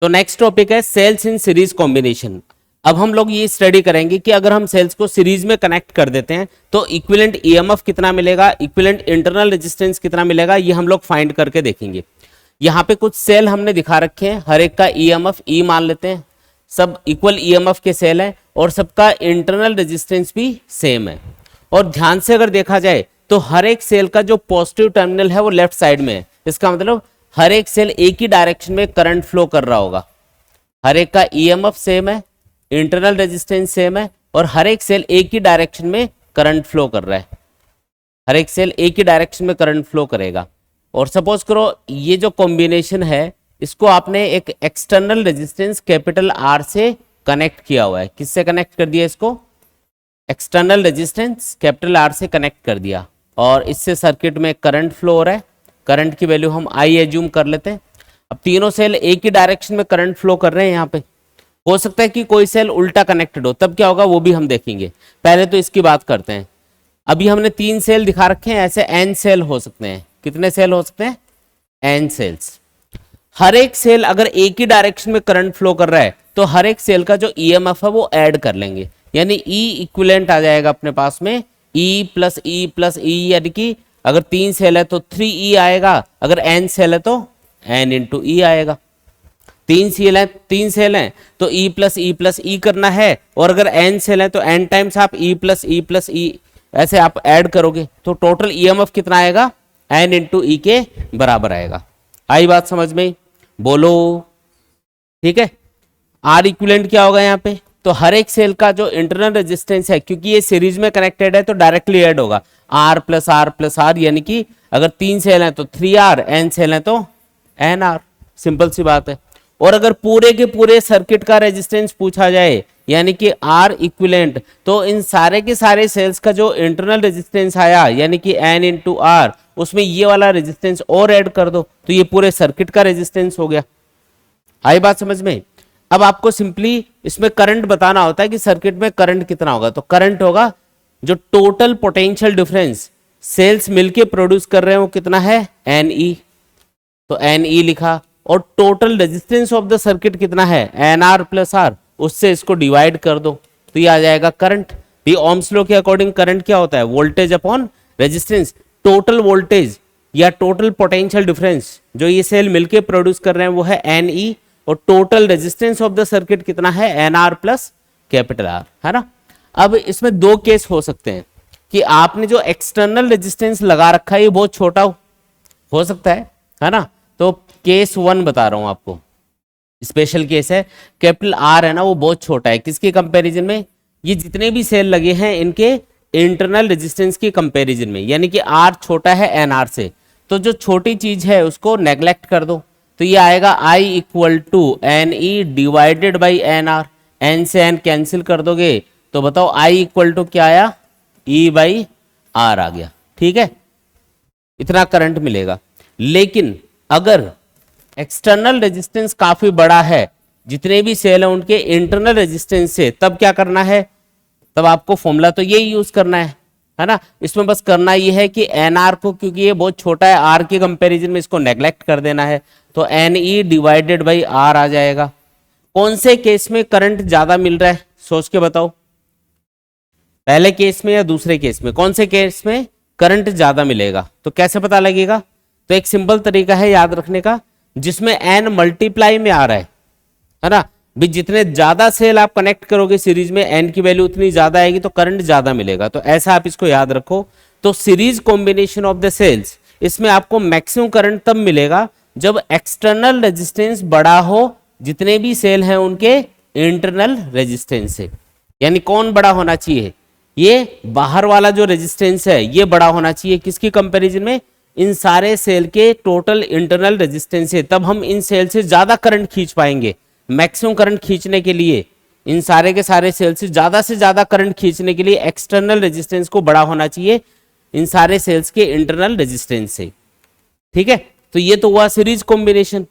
तो next topic है sales in series combination. अब हम लोग ये स्टडी करेंगे कि अगर हम सेल्स को सीरीज में कनेक्ट कर देते हैं तो इक्विवेलेंट ईएमएफ कितना मिलेगा, इक्विवेलेंट इंटरनल रेजिस्टेंस कितना मिलेगा, ये हम लोग फाइंड करके देखेंगे। यहाँ पे कुछ सेल हमने दिखा रखे हैं, हर एक का ईएमएफ ई मान लेते हैं, सब इक्वल ईएमएफ के सेल हैं और सबका इंटरनल रेजिस्टेंस भी सेम है। और ध्यान से अगर देखा जाए तो हर एक सेल का जो पॉजिटिव टर्मिनल है वो लेफ्ट साइड में है। इसका मतलब हर एक सेल एक ही डायरेक्शन में करंट फ्लो कर रहा होगा। हर एक का ईएमएफ सेम है, इंटरनल रेजिस्टेंस सेम है और हर एक सेल एक ही डायरेक्शन में करंट फ्लो कर रहा है। हर एक सेल एक ही डायरेक्शन में करंट फ्लो करेगा। और सपोज करो ये जो कॉम्बिनेशन है इसको आपने एक एक्सटर्नल रेजिस्टेंस कैपिटल आर से कनेक्ट किया हुआ है। किससे कनेक्ट कर दिया इसको? एक्सटर्नल रेजिस्टेंस कैपिटल आर से कनेक्ट कर दिया और इससे सर्किट में करंट फ्लो हो रहा है। करंट की वैल्यू हम आई एज्यूम कर लेते हैं। अब तीनों सेल एक ही डायरेक्शन में करंट फ्लो कर रहे हैं। यहाँ पे हो सकता है कि कोई सेल उल्टा कनेक्टेड हो, तब क्या होगा वो भी हम देखेंगे। पहले तो इसकी बात करते हैं। अभी हमने 3 सेल दिखा रखे हैं, ऐसे n सेल हो सकते हैं। कितने सेल हो सकते हैं? n sales. हर एक सेल अगर एक ही डायरेक्शन में करंट फ्लो कर रहा है तो हर एक सेल का जो ईएमएफ है वो ऐड कर लेंगे, यानी E इक्विवेलेंट आ जाएगा अपने पास में E प्लस ई प्लस ई, यानी कि अगर 3 सेल है तो 3E आएगा, अगर n सेल है तो n इंटू ई आएगा। 3 सेल हैं तो E प्लस ई करना है और अगर n सेल है तो n टाइम्स आप E प्लस ई ऐसे आप ऐड करोगे तो टोटल ईएमएफ कितना आएगा? n इंटू ई के बराबर आएगा। आई बात समझ में? बोलो। ठीक है। R इक्विवेलेंट क्या होगा यहाँ पे? तो हर एक सेल का जो इंटरनल रेजिस्टेंस है, क्योंकि ये सीरीज में कनेक्टेड है तो डायरेक्टली ऐड होगा R प्लस आर, यानी कि अगर 3 सेल हैं तो 3R, n सेल हैं तो nR। सिंपल सी बात है। और अगर पूरे के पूरे सर्किट का रेजिस्टेंस पूछा जाए यानी कि R इक्विवेलेंट, तो इन सारे के सारे सेल्स का जो इंटरनल रेजिस्टेंस आया यानी कि n इंटू आर, उसमें ये वाला रेजिस्टेंस और ऐड कर दो तो ये पूरे सर्किट का रेजिस्टेंस हो गया। आई बात समझ में? अब आपको सिंपली इसमें करंट बताना होता है कि सर्किट में करंट कितना होगा। तो करंट होगा जो टोटल पोटेंशियल डिफरेंस सेल्स मिलके प्रोड्यूस कर रहे हैं वो कितना है? NE। तो NE लिखा और total resistance of the circuit कितना है? NR प्लस R, उससे इसको डिवाइड कर दो तो ये आ जाएगा करंट। ये ओम्स लॉ के अकॉर्डिंग करंट क्या होता है? Voltage upon resistance. Total voltage या टोटल पोटेंशियल डिफरेंस जो ये सेल मिलके प्रोड्यूस कर रहे हैं वो है NE और total resistance of the circuit कितना है? NR प्लस कैपिटल R, है ना। अब इसमें 2 केस हो सकते हैं कि आपने जो एक्सटर्नल रेजिस्टेंस लगा रखा है ये बहुत छोटा हो सकता है ना। तो केस 1 बता रहा हूं आपको, स्पेशल केस है। कैपिटल R है ना वो बहुत छोटा है, किसके कंपैरिजन में? ये जितने भी सेल लगे हैं इनके इंटरनल रेजिस्टेंस की कंपैरिजन में, यानी कि R छोटा है NR से। तो जो छोटी चीज है उसको नेग्लेक्ट कर दो तो ये आएगा I equal to NE divided by NR। N से N कैंसिल कर दोगे तो बताओ I इक्वल टू क्या आया? E बाई R आ गया। ठीक है, इतना करंट मिलेगा। लेकिन अगर एक्सटर्नल रेजिस्टेंस काफी बड़ा है, जितने भी सेल हैं उनके इंटरनल रेजिस्टेंस से, तब क्या करना है? तब आपको फॉर्मूला तो यही यूज करना है ना। इसमें बस करना ये है कि NR को, क्योंकि ये बहुत छोटा है R के कंपैरिजन में, इसको नेग्लेक्ट कर देना है तो NE डिवाइडेड बाई R आ जाएगा। कौन से केस में करंट ज्यादा मिल रहा है सोच के बताओ? पहले केस में या दूसरे केस में? कौन से केस में करंट ज्यादा मिलेगा? तो कैसे पता लगेगा? तो एक सिंपल तरीका है याद रखने का, जिसमें n मल्टीप्लाई में आ रहा है ना। भी जितने ज्यादा सेल आप कनेक्ट करोगे सीरीज में n की वैल्यू उतनी ज्यादा आएगी तो करंट ज्यादा मिलेगा। तो ऐसा आप इसको याद रखो। तो series combination of the cells, इसमें आपको मैक्सिमम करंट तब मिलेगा जब एक्सटर्नल रेजिस्टेंस बड़ा हो जितने भी सेल हैं उनके इंटरनल रेजिस्टेंस से। यानी कौन बड़ा होना चाहिए? ये बाहर वाला जो रेजिस्टेंस है ये बड़ा होना चाहिए। किसकी कंपैरिजन में? इन सारे सेल के टोटल इंटरनल रेजिस्टेंस से। तब हम इन सेल से ज्यादा करंट खींच पाएंगे। मैक्सिमम करंट खींचने के लिए, इन सारे के सारे सेल से ज्यादा करंट खींचने के लिए एक्सटर्नल रेजिस्टेंस को बड़ा होना चाहिए इन सारे सेल्स के इंटरनल रेजिस्टेंस से। ठीक है, तो ये तो हुआ सीरीज कॉम्बिनेशन।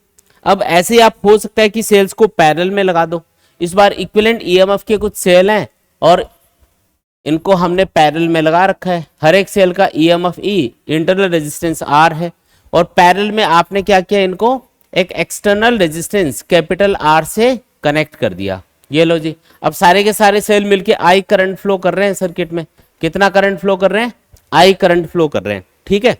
अब ऐसे ही आप हो सकता है कि सेल्स को पैरेलल में लगा दो। इस बार इक्विवेलेंट ईएमएफ के कुछ सेल हैं और इनको हमने पैरेलल में लगा रखा है। हर एक सेल का EMF E, internal resistance R है और पैरेलल में आपने क्या किया? इनको एक एक्सटर्नल रेजिस्टेंस कैपिटल आर से कनेक्ट कर दिया। ये लो जी, अब सारे के सारे सेल मिलके आई करंट फ्लो कर रहे हैं सर्किट में। कितना करंट फ्लो कर रहे हैं? आई करंट फ्लो कर रहे हैं, ठीक है।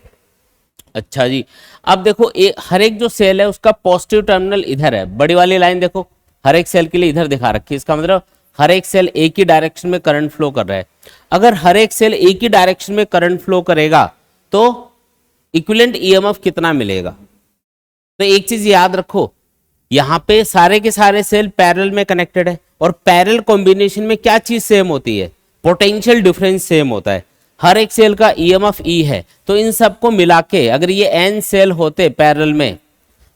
अच्छा जी, अब देखो हर एक जो सेल है उसका पॉजिटिव टर्मिनल इधर है, बड़ी वाली लाइन देखो हर एक सेल के लिए इधर दिखा रखी है, इसका मतलब हर एक सेल एक ही डायरेक्शन में करंट फ्लो कर रहा है। अगर हर एक सेल एक ही डायरेक्शन में करंट फ्लो करेगा तो इक्विवेलेंट ईएमएफ कितना मिलेगा? तो एक चीज याद रखो, यहां पे सारे के सारे सेल पैरेलल में कनेक्टेड है और पैरेलल कॉम्बिनेशन में क्या चीज सेम होती है? पोटेंशियल डिफरेंस सेम होता है। हर एक सेल का ईएमएफ ई है, तो इन सबको मिला के अगर ये एन सेल होते पैरेलल में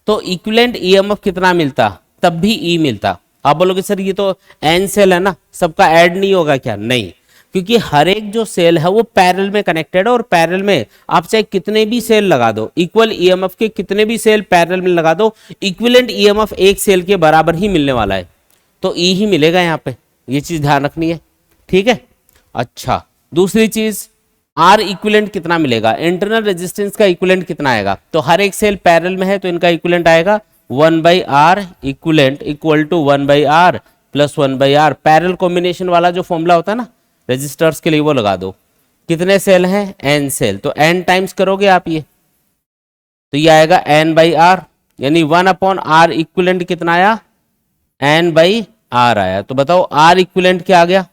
तो इक्विवेलेंट ईएमएफ कितना मिलता? तब भी ई मिलता। आप बोलोगे सर ये तो एन सेल है ना, सबका ऐड नहीं होगा क्या? नहीं, क्योंकि हर एक जो सेल है वो पैरेलल में कनेक्टेड है और पैरेलल में आप चाहे कितने भी सेल लगा दो, इक्वल ईएमएफ के कितने भी सेल पैरेलल में लगा दो, इक्विवेलेंट ईएमएफ एक सेल के बराबर ही मिलने वाला है, तो ई ही मिलेगा यहाँ पे। ये चीज ध्यान रखनी है, ठीक है। अच्छा, दूसरी चीज आर इक्विवेलेंट कितना मिलेगा? इंटरनल रेजिस्टेंस का इक्विवेलेंट कितना आएगा? तो हर एक सेल पैरेलल में है तो इनका इक्विवेलेंट आएगा 1/r equivalent equal to 1/r plus 1/r। Parallel combination वाला जो फॉर्मूला होता है ना रेजिस्टर्स के लिए, वो लगा दो। कितने सेल हैं? n सेल, तो n टाइम्स करोगे आप ये, तो ये आएगा n/r, यानी 1/r इक्विवेलेंट कितना आया? n/r आया। तो बताओ r इक्विवेलेंट क्या आ गया?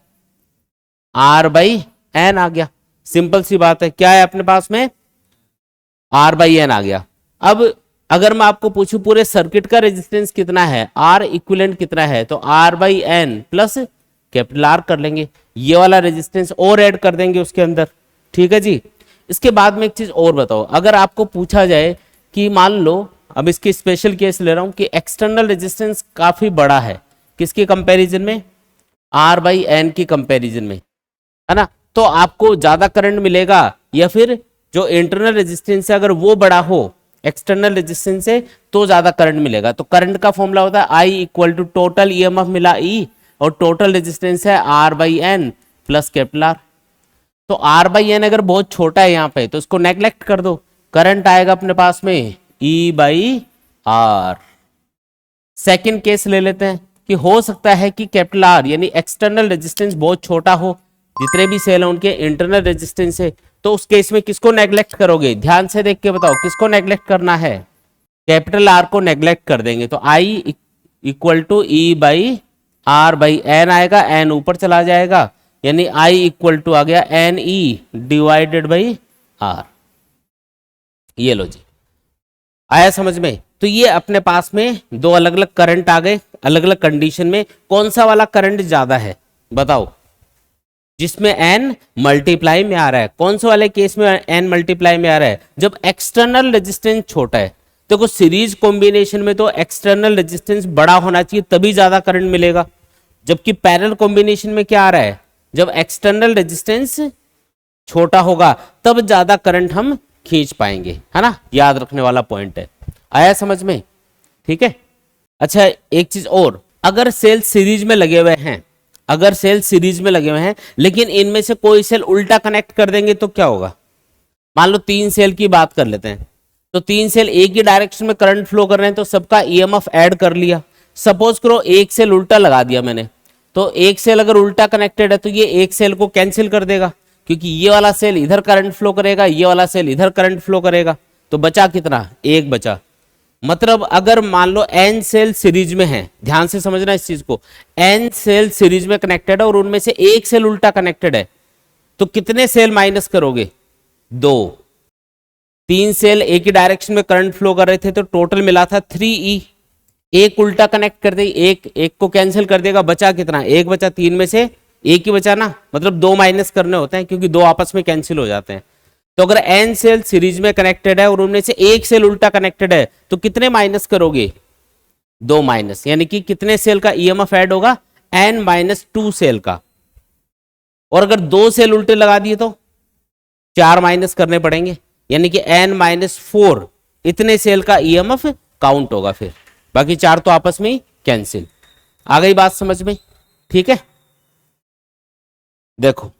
r/n आ गया। सिंपल सी बात है, क्या है अपने पास में? r/n आ गया। अब अगर मैं आपको पूछूं पूरे सर्किट का रेजिस्टेंस कितना है, R इक्विवेलेंट कितना है, तो R/n प्लस कैपिटल R कर लेंगे, ये वाला रेजिस्टेंस और ऐड कर देंगे उसके अंदर, ठीक है जी। इसके बाद में एक चीज और बताओ, अगर आपको पूछा जाए कि मान लो, अब इसकी स्पेशल केस ले रहा हूं कि एक्सटर्नल रेजिस्टेंस काफी बड़ा है, किसके कंपैरिजन में? R/n की कंपैरिजन में, है ना, तो आपको ज्यादा करंट मिलेगा या फिर जो इंटरनल रेजिस्टेंस है अगर वो बड़ा हो एक्सटर्नल रेजिस्टेंस से तो ज्यादा करंट मिलेगा। तो करंट का फॉर्मूला होता है I equal to total EMF मिला E और टोटल रेजिस्टेंस है R/n प्लस कैपिटल R। तो R/n अगर बहुत छोटा है यहाँ पे तो इसको नेग्लेक्ट कर दो, करंट आएगा अपने पास में E/R। सेकंड केस ले लेते हैं कि हो सकता है कि कैपिटल R यानी एक्सटर्नल रेजिस्टेंस बहुत छोटा हो, जितने भी सेल हैं उनके इंटरनल रेजिस्टेंस है, तो उस केस में किसको नेग्लेक्ट करोगे? ध्यान से देख के बताओ किसको नेग्लेक्ट करना है? कैपिटल R को नेग्लेक्ट कर देंगे, तो I इक्वल टू E/R/n आएगा, n ऊपर चला जाएगा, यानी I इक्वल टू आ गया NE डिवाइडेड बाई R। ये लो जी, आया समझ में? तो ये अपने पास में दो अलग अलग करंट आ गए, अलग अलग कंडीशन में कौन सा वाला करंट ज्यादा है बताओ? जिसमें n मल्टीप्लाई में आ रहा है। कौन से वाले केस में n मल्टीप्लाई में आ रहा है? जब एक्सटर्नल रेजिस्टेंस छोटा है। देखो सीरीज कॉम्बिनेशन में तो एक्सटर्नल रेजिस्टेंस बड़ा होना चाहिए तभी ज्यादा करंट मिलेगा, जबकि पैरेलल कॉम्बिनेशन में क्या आ रहा है? जब एक्सटर्नल रेजिस्टेंस छोटा होगा तब ज्यादा करंट हम खींच पाएंगे, है ना, याद रखने वाला पॉइंट है। आया समझ में? ठीक है। अच्छा एक चीज और, अगर सेल सीरीज में लगे हुए हैं, अगर सेल सीरीज में लगे हुए हैं लेकिन इनमें से कोई सेल उल्टा कनेक्ट कर देंगे तो क्या होगा? मान लो 3 सेल की बात कर लेते हैं, तो 3 सेल एक ही डायरेक्शन में करंट फ्लो कर रहे हैं तो सबका ईएमएफ ऐड कर लिया। सपोज करो एक सेल उल्टा लगा दिया मैंने, तो एक सेल अगर उल्टा कनेक्टेड है तो ये एक सेल को कैंसिल कर देगा, क्योंकि ये वाला सेल इधर करंट फ्लो करेगा, ये वाला सेल इधर करंट फ्लो करेगा, तो बचा कितना? एक बचा। मतलब अगर मान लो n सेल सीरीज में है, ध्यान से समझना इस चीज को, n सेल सीरीज में कनेक्टेड है और उनमें से एक सेल उल्टा कनेक्टेड है, तो कितने सेल माइनस करोगे? 2। 3 सेल एक ही डायरेक्शन में करंट फ्लो कर रहे थे तो टोटल मिला था 3E। एक उल्टा कनेक्ट कर दे, एक को कैंसिल कर देगा, बचा कितना? एक बचा। 3 में से एक ही बचा ना, मतलब 2 माइनस करने होते हैं क्योंकि 2 आपस में कैंसिल हो जाते हैं। तो अगर n सेल सीरीज में कनेक्टेड है और उनमें से एक सेल उल्टा कनेक्टेड है तो कितने माइनस करोगे? 2 माइनस, यानी कि कितने सेल का ईएमएफ ऐड होगा? n-2 सेल का। और अगर 2 सेल उल्टे लगा दिए तो 4 माइनस करने पड़ेंगे, यानी कि n-4 इतने सेल का ईएमएफ काउंट होगा, फिर बाकी 4 तो आपस में ही कैंसिल। आ गई बात समझ में? ठीक है, देखो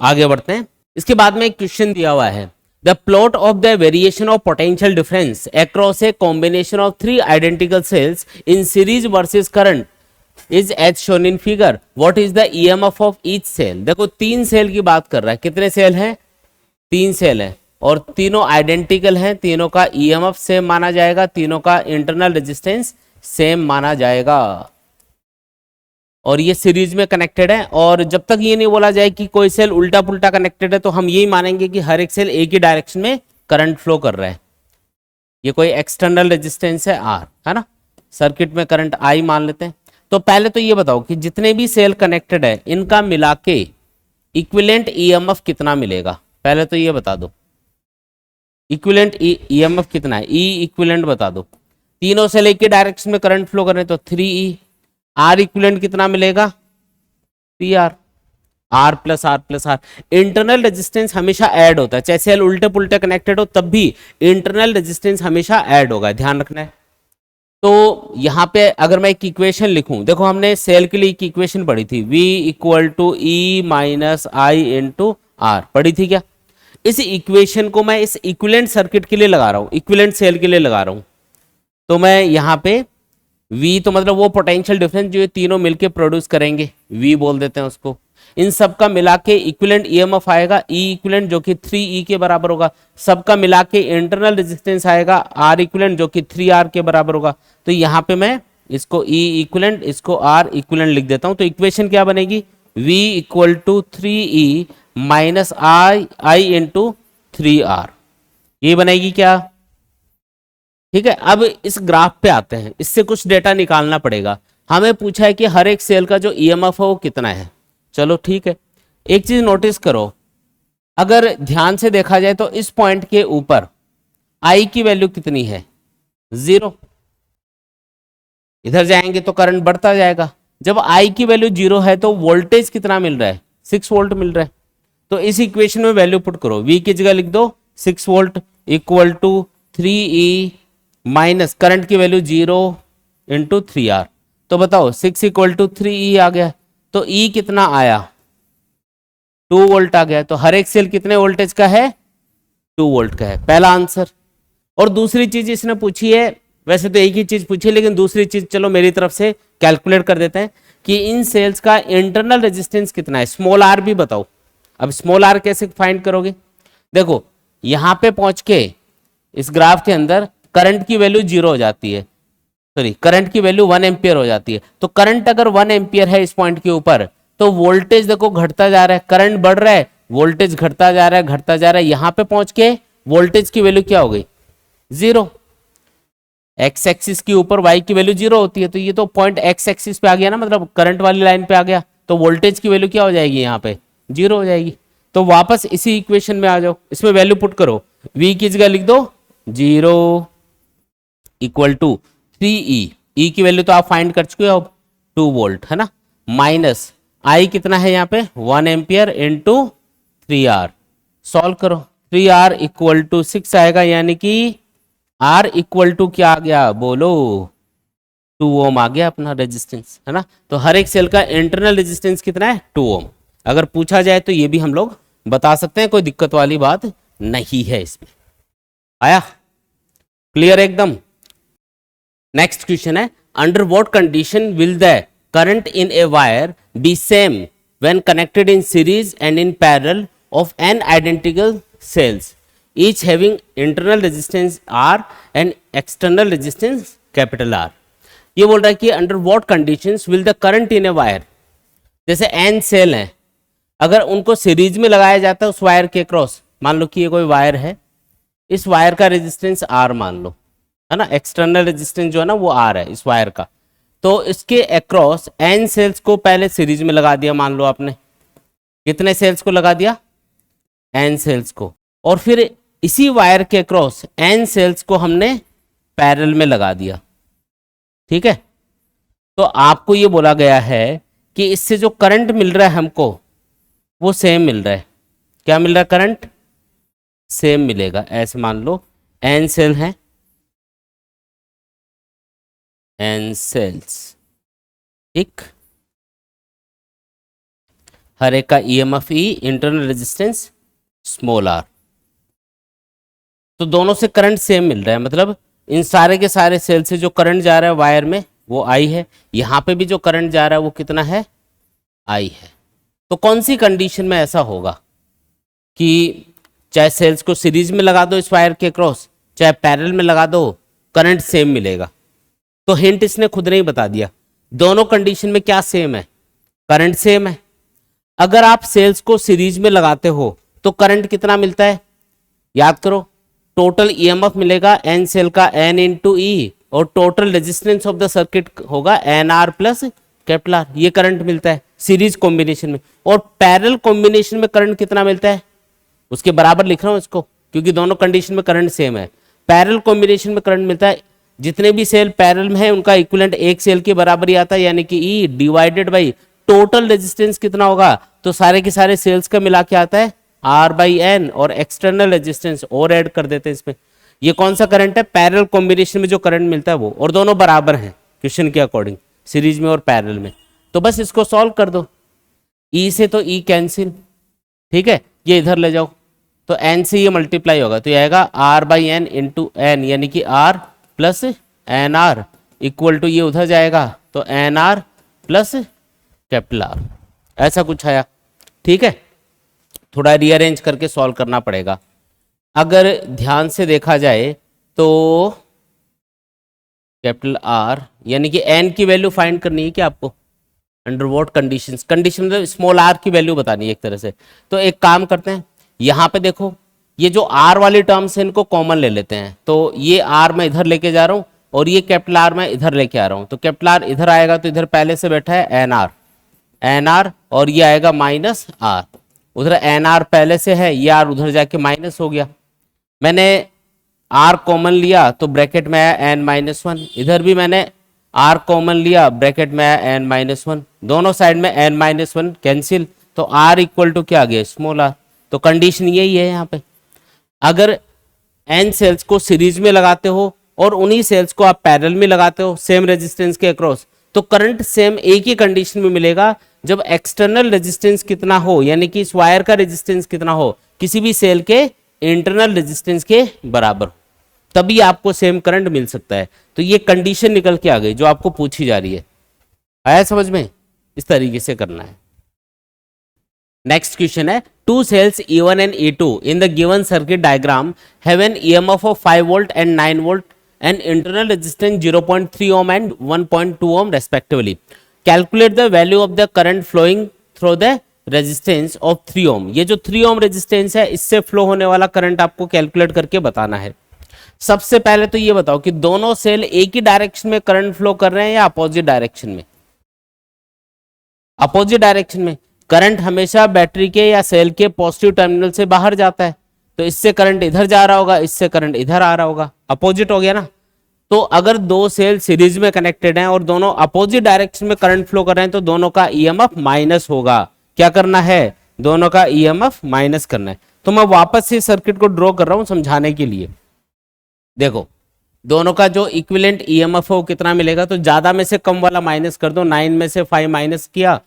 आगे बढ़ते हैं। इसके बाद में एक क्वेश्चन दिया हुआ है, the plot of the variation of potential difference across a combination of three identical cells in series versus current is as shown in figure. What is the EMF of each cell. देखो तीन cell की बात कर रहा है. कितने cell हैं? तीन सेल है और तीनों आइडेंटिकल हैं. तीनों का ईएमएफ सेम माना जाएगा, तीनों का इंटरनल रेजिस्टेंस सेम माना जाएगा और ये सीरीज में कनेक्टेड है. और जब तक ये नहीं बोला जाए कि कोई सेल उल्टा पुल्टा कनेक्टेड है तो हम यही मानेंगे कि हर एक सेल एक ही डायरेक्शन में करंट फ्लो कर रहा है. ये कोई एक्सटर्नल रेजिस्टेंस है आर, है ना. सर्किट में करंट आई मान लेते हैं. तो पहले तो ये बताओ कि जितने भी सेल कनेक्टेड है इनका मिला के इक्विवेलेंट ईएमएफ कितना मिलेगा. पहले तो ये बता दो इक्विवेलेंट ईएमएफ कितना है. ई इक्विवेलेंट बता दो. तीनों सेल एक ही डायरेक्शन में करंट फ्लो कर रहे हैं तो 3E. आर इक्विवेलेंट कितना मिलेगा? 3R. R plus R plus R. Internal resistance हमेशा ऐड होता है, चाहे सेल उल्टे पुल्टे कनेक्टेड हो तब भी इंटरनल रेजिस्टेंस हमेशा ऐड होगा, ध्यान रखना है. तो यहां पे अगर मैं एक इक्वेशन लिखूं, देखो हमने सेल के लिए एक इक्वेशन पढ़ी थी, V equal to E minus I into R, पढ़ी थी क्या? इस इक्वेशन को मैं इस इक्विवेलेंट सर्किट के लिए लगा रहा हूं, इक्विवेलेंट सेल के लिए लगा रहा हूं. तो मैं यहां पे V तो मतलब वो पोटेंशियल डिफरेंस जो ये तीनों मिलके प्रोड्यूस करेंगे, V बोल देते हैं उसको. इन सब का मिला के इक्विवेलेंट ईएमएफ आएगा E इक्विवेलेंट जो कि 3E के बराबर होगा. सबका मिला के इंटरनल रेजिस्टेंस आएगा R इक्विवेलेंट जो कि 3R के बराबर होगा. तो यहाँ पे मैं इसको E इक्विवेलेंट इसको R इक्विवेलेंट लिख देता हूँ. तो इक्वेशन क्या बनेगी? V equal to 3E minus I into 3R, ये बनेगी क्या? ठीक है. अब इस ग्राफ पे आते हैं, इससे कुछ डेटा निकालना पड़ेगा. हमें पूछा है कि हर एक सेल का जो ईएमएफ है वो कितना है. चलो ठीक है. एक चीज नोटिस करो, अगर ध्यान से देखा जाए तो इस पॉइंट के ऊपर आई की वैल्यू कितनी है? 0. इधर जाएंगे तो करंट बढ़ता जाएगा. जब आई की वैल्यू 0 है तो वोल्टेज कितना मिल रहा है? 6 वोल्ट मिल रहा है. तो इस इक्वेशन में वैल्यू पुट करो. V की जगह लिख दो 6 volt equal to 3E minus current की वैल्यू 0 इंटू 3R. तो बताओ 6 इक्वल टू 3E आ गया. तो E कितना आया? 2 वोल्ट आ गया. तो हर एक सेल कितने वोल्टेज का है? 2 वोल्ट का है. पहला आंसर. और दूसरी चीज इसने पूछी है, वैसे तो एक ही चीज पूछी है लेकिन दूसरी चीज चलो मेरी तरफ से कैलकुलेट कर देते हैं कि इन सेल्स का इंटरनल रेजिस्टेंस कितना है. स्मॉल आर भी बताओ. अब स्मॉल आर कैसे फाइंड करोगे? देखो यहां पे पहुंच के इस ग्राफ के अंदर करंट की वैल्यू 0 हो जाती है, सॉरी करंट की वैल्यू 1 एम्पियर हो जाती है. तो करंट अगर 1 एम्पियर है इस पॉइंट के ऊपर तो वोल्टेज देखो घटता जा रहा है. करंट बढ़ रहा है, वोल्टेज घटता जा रहा है, घटता जा रहा है. यहां पे पहुंच के वोल्टेज की वैल्यू क्या हो गई? 0. एक्स एक्सिस के ऊपर वाई की वैल्यू 0 होती है तो ये तो पॉइंट एक्स एक्सिस पे आ गया ना, मतलब करंट वाली लाइन पे आ गया. तो वोल्टेज की वैल्यू क्या हो जाएगी? यहाँ पे 0 हो जाएगी. तो वापस इसी इक्वेशन में आ जाओ, इसमें वैल्यू पुट करो. V की जगह लिख दो 0 इक्वल टू 3E. E की वैल्यू तो आप फाइंड कर चुके हो, 2 वोल्ट है ना. माइनस I कितना है यहाँ पे? 1 एम्पियर इंटू 3R. सॉल्व करो. 3R इक्वल टू 6 आएगा, यानी कि R इक्वल टू क्या आ गया? बोलो 2 ओम आ गया अपना रेजिस्टेंस, है ना. तो हर एक सेल का इंटरनल रेजिस्टेंस कितना है? 2 ओम. अगर पूछा जाए तो ये भी हम लोग बता सकते हैं, कोई दिक्कत वाली बात नहीं है इसमें. आया क्लियर एकदम. नेक्स्ट क्वेश्चन है, under what condition will the current in a wire be same when connected in series and in parallel of n identical cells each having internal resistance R and external resistance capital R. ये बोल रहा है कि under what conditions will the current in a wire, जैसे n cell है, अगर उनको series में लगाया जाता है उस वायर के क्रॉस, मान लो कि ये कोई वायर है, इस वायर का रेजिस्टेंस R मान लो, है ना. एक्सटर्नल रेजिस्टेंस जो है ना वो R है इस वायर का. तो इसके अक्रॉस n सेल्स को पहले सीरीज में लगा दिया, मान लो आपने. कितने सेल्स को लगा दिया? n सेल्स को. और फिर इसी वायर के अक्रॉस n सेल्स को हमने पैरेलल में लगा दिया. ठीक है. तो आपको ये बोला गया है कि इससे जो करंट मिल रहा है हमको वो सेम मिल रहा है. क्या मिल रहा है? करंट सेम मिलेगा. ऐसे मान लो n सेल है, n सेल्स, ठीक. हर एक का EMF E, internal resistance small r. तो दोनों से करंट सेम मिल रहा है, मतलब इन सारे के सारे सेल से जो करंट जा रहा है वायर में वो आई है, यहाँ पे भी जो करंट जा रहा है वो कितना है, आई है। तो कौन सी कंडीशन में ऐसा होगा कि चाहे सेल्स को सीरीज में लगा दो इस वायर के क्रॉस, चाहे पैरेलल में लगा दो, करंट सेम मिलेगा। तो हिंट इसने खुद ने ही बता दिया, दोनों कंडीशन में क्या सेम है, करंट सेम है। अगर आप सेल्स को सीरीज में लगाते हो तो करंट कितना मिलता है, याद करो, टोटल ईएमएफ मिलेगा एन सेल का एन इंटू ई, और total resistance of the circuit होगा n R plus capital R, ये करंट मिलता है सीरीज कॉम्बिनेशन में। और पैरेलल कॉम्बिनेशन में करंट कितना मिलता है, उसके बराबर लिख रहा हूं इसको क्योंकि दोनों कंडीशन में करंट सेम है। पैरेलल कॉम्बिनेशन में करंट मिलता है, जितने भी सेल पैरेलल में है उनका इक्विवेलेंट एक सेल के बराबर ही आता है, यानी कि E divided by total resistance कितना होगा, तो सारे के सारे सेल्स का मिला के आता है आर बाई एन, और एक्सटर्नल रेजिस्टेंस और ऐड कर देते हैं इसमें। ये कौन सा करंट है, पैरेलल कॉम्बिनेशन में जो करंट मिलता है वो, और दोनों बराबर हैं क्वेश्चन के अकॉर्डिंग, सीरीज में और पैरेलल में। तो बस इसको सॉल्व कर दो, ई से तो ई कैंसिल, ठीक है, ये इधर ले जाओ तो एन से ये मल्टीप्लाई होगा, तो ये आएगा R by n into n, यानी कि R plus n R equal to ये उधर जाएगा तो n R plus capital R, ऐसा कुछ आया। ठीक है, थोड़ा रीअरेंज करके सॉल्व करना पड़ेगा। अगर ध्यान से देखा जाए तो कैपिटल आर यानी कि एन की वैल्यू फाइंड करनी है क्या आपको, अंडर व्हाट कंडीशंस, कंडीशन मतलब स्मॉल आर की वैल्यू बतानी है एक तरह से। तो एक काम करते हैं, यहाँ पे देखो ये जो आर वाली टर्म्स है इनको कॉमन ले लेते हैं, तो ये आर मैं इधर लेके जा रहा हूँ और ये कैपिटल आर मैं इधर लेके आ रहा हूँ, तो कैपिटल आर इधर आएगा तो इधर पहले से बैठा है एन आर और ये आएगा माइनस आर, उधर एन आर पहले से है, ये आर उधर जाके माइनस हो गया। मैंने आर कॉमन लिया तो ब्रैकेट में आया एन माइनस वन, इधर भी मैंने आर कॉमन लिया ब्रैकेट में आया एन माइनस वन, दोनों साइड में एन माइनस वन कैंसिल, तो आर इक्वल टू क्या आ गया, स्मॉल आर। तो कंडीशन यही है यहाँ पे, अगर एन सेल्स को सीरीज में लगाते हो और उन्हीं सेल्स को आप पैरेलल में लगाते हो सेम रेजिस्टेंस के अक्रॉस, तो करंट सेम एक ही कंडीशन में मिलेगा, जब एक्सटर्नल रेजिस्टेंस कितना हो, यानी कि इस वायर का रेजिस्टेंस कितना हो किसी भी सेल के इंटरनल रेजिस्टेंस के बराबर, तभी आपको सेम करंट मिल सकता है। तो ये कंडीशन निकल के आ गई जो आपको पूछी जा रही है, आया समझ में, इस तरीके से करना है। नेक्स्ट क्वेश्चन है, two cells E1 and E2 in the given circuit diagram have an EMF of 5 volt and 9 volt and internal resistance 0.3 ohm and 1.2 ohm respectively. Calculate the value of the current flowing through the resistance of 3 ohm. ये जो 3 ohm resistance है इससे flow होने वाला current आपको calculate करके बताना है। सबसे पहले तो ये बताओ कि दोनों सेल एक ही डायरेक्शन में करंट फ्लो कर रहे हैं या अपोजिट डायरेक्शन में, अपोजिट डायरेक्शन में। करंट हमेशा बैटरी के या सेल के पॉजिटिव टर्मिनल से बाहर जाता है, तो इससे करंट इधर जा रहा होगा, इससे करंट इधर आ रहा होगा, अपोजिट हो गया ना। तो अगर दो सेल सीरीज में कनेक्टेड हैं और दोनों अपोजिट डायरेक्शन में करंट फ्लो कर रहे हैं तो दोनों का ईएमएफ माइनस होगा। क्या करना है, दोनों का ईएमएफ माइनस करना है। तो मैं वापस से सर्किट को ड्रॉ कर रहा हूं समझाने के लिए। देखो दोनों का जो इक्विवेलेंट ईएमएफ हो कितना मिलेगा, तो ज्यादा में से कम वाला माइनस कर दो, 9 में से 5 माइनस किया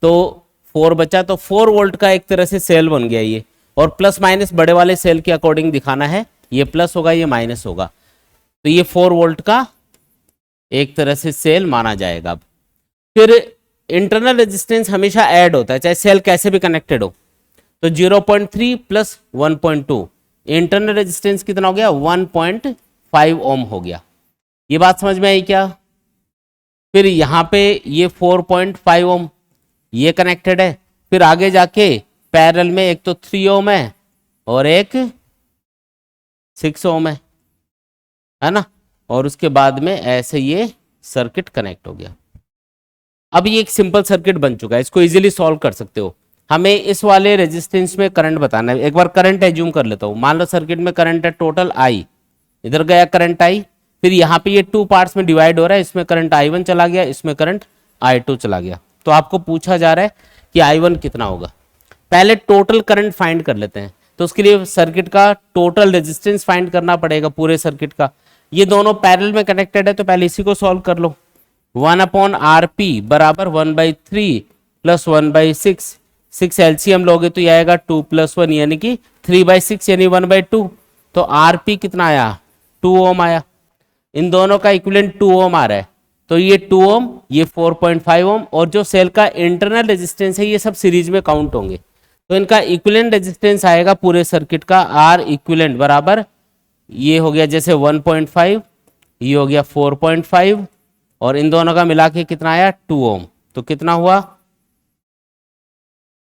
तो 4 बचा, तो 4 वोल्ट का एक तरह से सेल बन गया ये, और प्लस माइनस बड़े वाले सेल के अकॉर्डिंग दिखाना है, ये प्लस होगा ये माइनस होगा, तो ये 4 वोल्ट का एक तरह से सेल माना जाएगा। अब फिर इंटरनल रेजिस्टेंस हमेशा ऐड होता है चाहे सेल कैसे भी कनेक्टेड हो, तो 0.3 प्लस 1.2 इंटरनल रेजिस्टेंस कितना हो गया, 1.5 ओम हो गया। ये बात समझ में आई क्या। फिर यहाँ पे ये 4.5 ओम ये कनेक्टेड है, फिर आगे जाके पैरेलल में एक तो 3 ओम है और एक 6 ओम है ना, और उसके बाद में ऐसे ये सर्किट कनेक्ट हो गया। अब ये एक सिंपल सर्किट बन चुका है, इसको इजीली सॉल्व कर सकते हो। हमें इस वाले रेजिस्टेंस में करंट बताना है। एक बार करंट एज्यूम कर लेता हूं, मान लो सर्किट में करंट है टोटल आई, इधर गया करंट आई, फिर यहाँ पे ये 2 पार्ट्स में डिवाइड हो रहा है, इसमें करंट I1 चला गया, इसमें करंट I2 चला गया। तो आपको पूछा जा रहा है कि I1 कितना होगा। पहले टोटल करंट फाइंड कर लेते हैं, तो उसके लिए सर्किट का टोटल रेजिस्टेंस फाइंड करना पड़ेगा पूरे सर्किट का। ये दोनों पैरेलल में कनेक्टेड है तो पहले इसी को सॉल्व कर लो। 1/RP बराबर 1/3 प्लस 1/6, 6 एलसीएम लोगे तो ये आएगा 2 + 1 यानी कि 3/6 यानी 1/2, तो आरपी कितना आया 2 ओम आया, इन दोनों का इक्विवेलेंट 2 ओम आ रहा है, तो ये 2 ओम, ये 4.5 ओम, और जो सेल का इंटरनल रेजिस्टेंस है ये सब सीरीज में काउंट होंगे, तो इनका इक्विवेलेंट रेजिस्टेंस आएगा पूरे सर्किट का आर इक्विवेलेंट बराबर, ये हो गया जैसे 1.5, ये हो गया 4.5, और इन दोनों का मिला के कितना आया 2 ओम, तो कितना हुआ,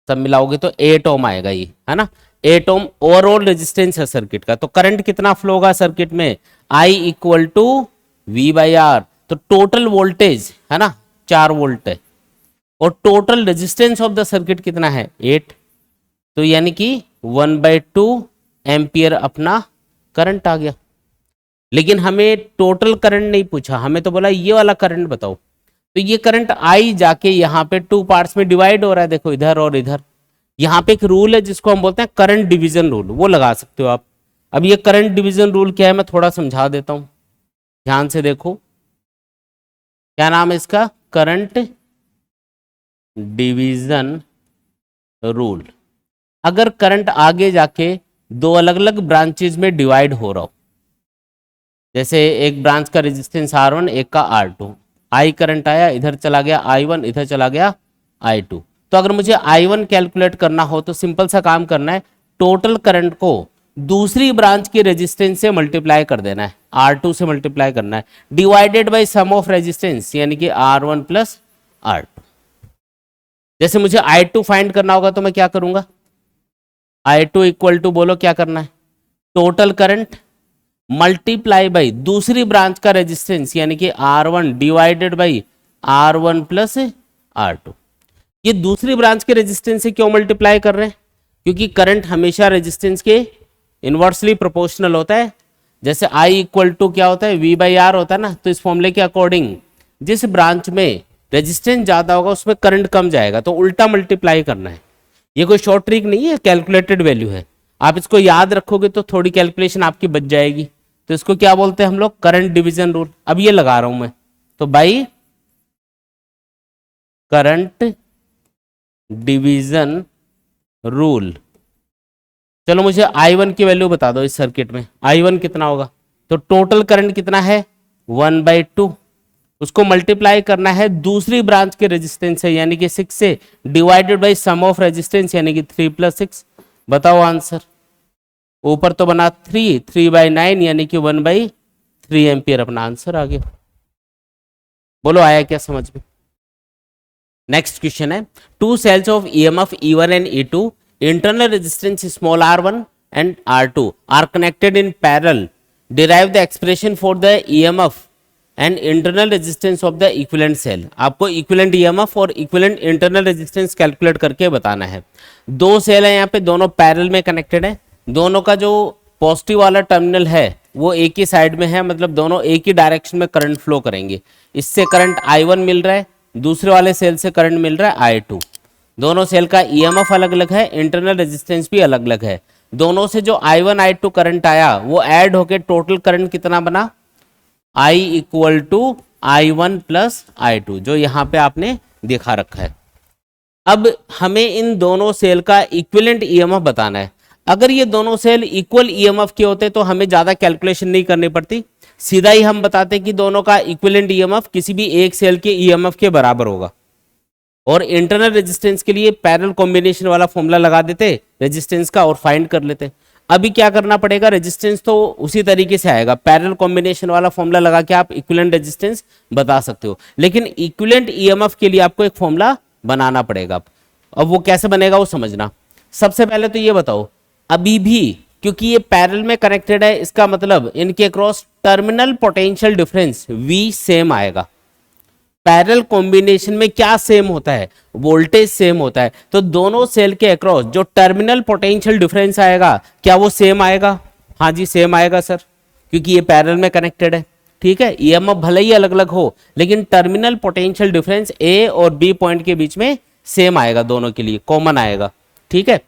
सब मिलाओगे तो 8 ओम आएगा ये, है ना। 8 ओम ओवरऑल रेजिस्टेंस है सर्किट का। तो करंट कितना फ्लो होगा सर्किट में, I equal to V by R, तो टोटल वोल्टेज है ना 4 वोल्ट है, और total resistance of the circuit कितना है 8, तो यानी कि 1/2 एम्पियर अपना करंट आ गया। लेकिन हमें टोटल करंट नहीं पूछा, हमें तो बोला ये वाला करंट बताओ, तो ये करंट आई जाके यहाँ पे 2 पार्ट्स में डिवाइड हो रहा है, देखो इधर और इधर। यहाँ पे एक रूल है जिसको हम बोलते हैं करंट डिवीजन रूल, वो लगा सकते हो आप। अब ये करंट डिवीजन रूल क्या है मैं थोड़ा समझा देता हूं, ध्यान से देखो। क्या नाम है इसका, करंट डिवीजन रूल। अगर करंट आगे जाके 2 अलग अलग ब्रांचेज में डिवाइड हो रहा हो, जैसे एक ब्रांच का रेजिस्टेंस R1 एक का R2, आई करंट आया इधर चला गया I1, इधर चला गया I2, तो अगर मुझे I1 कैलकुलेट करना हो तो सिंपल सा काम करना है, टोटल करंट को दूसरी ब्रांच की रेजिस्टेंस से मल्टीप्लाई कर देना है, R2 से मल्टीप्लाई करना है, divided by sum of resistance यानी कि R1 प्लस R2। जैसे मुझे I2 फाइंड करना होगा तो मैं क्या करूंगा, I2 इक्वल टू बोलो क्या करना है, टोटल करंट मल्टीप्लाई बाई दूसरी ब्रांच का रेजिस्टेंस यानी कि R1 divided by R1 plus R2। ये दूसरी ब्रांच के रेजिस्टेंस से क्यों मल्टीप्लाई कर रहे हैं, क्योंकि करंट हमेशा रेजिस्टेंस के इनवर्सली प्रोपोर्शनल होता है। जैसे I इक्वल टू क्या होता है V बाई आर होता है ना, तो इस फॉर्मूले के अकॉर्डिंग जिस ब्रांच में रेजिस्टेंस ज्यादा होगा उसमें करंट कम जाएगा, तो उल्टा मल्टीप्लाई करना है। ये कोई शॉर्ट ट्रिक नहीं है, कैलकुलेटेड वैल्यू है, आप इसको याद रखोगे तो थोड़ी कैलकुलेशन आपकी बच जाएगी। तो इसको क्या बोलते हैं हम लोग, करंट डिवीजन रूल। अब ये लगा रहा हूं मैं, तो बाई करंट डिवीजन रूल, चलो मुझे I1 की वैल्यू बता दो इस सर्किट में, I1 कितना होगा, तो टोटल करंट कितना है 1/2, उसको मल्टीप्लाई करना है दूसरी ब्रांच के रेजिस्टेंस से यानी कि 6 से, divided by sum of resistance यानी कि 3 + 6। बताओ आंसर, ऊपर तो बना 3/9 यानी कि 1/3 एम्पियर अपना आंसर आ गया। बोलो आया क्या समझ में। नेक्स्ट क्वेश्चन है, 2 cells of EMF E1 and E2, internal resistance small r1 and r2 are connected in parallel, derive the expression for the EMF and internal resistance of the equivalent cell। आपको equivalent EMF और equivalent internal resistance calculate करके बताना है। 2 cell है यहाँ पे, दोनों parallel में कनेक्टेड है, दोनों का जो पॉजिटिव वाला टर्मिनल है वो एक ही साइड में है, मतलब दोनों एक ही डायरेक्शन में करंट फ्लो करेंगे। इससे करंट I1 मिल रहा है, दूसरे वाले सेल से करंट मिल रहा है I2। दोनों सेल का EMF अलग अलग है, इंटरनल रेजिस्टेंस भी अलग अलग है। दोनों से जो I1 I2 करंट आया वो ऐड होके टोटल करंट कितना बना, I equal to I1 plus I2, जो यहाँ पे आपने दिखा रखा है। अब हमें इन दोनों सेल का इक्विवेलेंट EMF बताना है। अगर ये दोनों सेल इक्वल EMF के होते तो हमें ज्यादा कैलकुलेशन नहीं करनी पड़ती, सीधा ही हम बताते कि दोनों का इक्विवेलेंट EMF किसी भी एक सेल के EMF के बराबर होगा, और इंटरनल रेजिस्टेंस के लिए पैरेलल कॉम्बिनेशन वाला फॉर्मूला लगा देते रेजिस्टेंस का और फाइंड कर लेते। अभी क्या करना पड़ेगा, रेजिस्टेंस तो उसी तरीके से आएगा, पैरेलल कॉम्बिनेशन वाला फॉर्मूला लगा के आप इक्विवेलेंट रेजिस्टेंस बता सकते हो, लेकिन इक्विवेलेंट EMF के लिए आपको एक फॉर्मूला बनाना पड़ेगा। अब वो कैसे बनेगा वो समझना। सबसे पहले तो ये बताओ, अभी भी क्योंकि ये पैरेलल में कनेक्टेड है, इसका मतलब इनके across terminal potential difference V same आएगा। पैरेलल कॉम्बिनेशन में क्या सेम होता है, वोल्टेज सेम होता है, तो दोनों सेल के अक्रॉस जो टर्मिनल पोटेंशियल डिफरेंस आएगा क्या वो सेम आएगा, हाँ जी सेम आएगा सर, क्योंकि ये पैरेलल में कनेक्टेड है। ठीक है, EMF भले ही अलग अलग हो लेकिन टर्मिनल पोटेंशियल डिफरेंस A और B पॉइंट के बीच में सेम आएगा, दोनों के लिए कॉमन आएगा। ठीक है,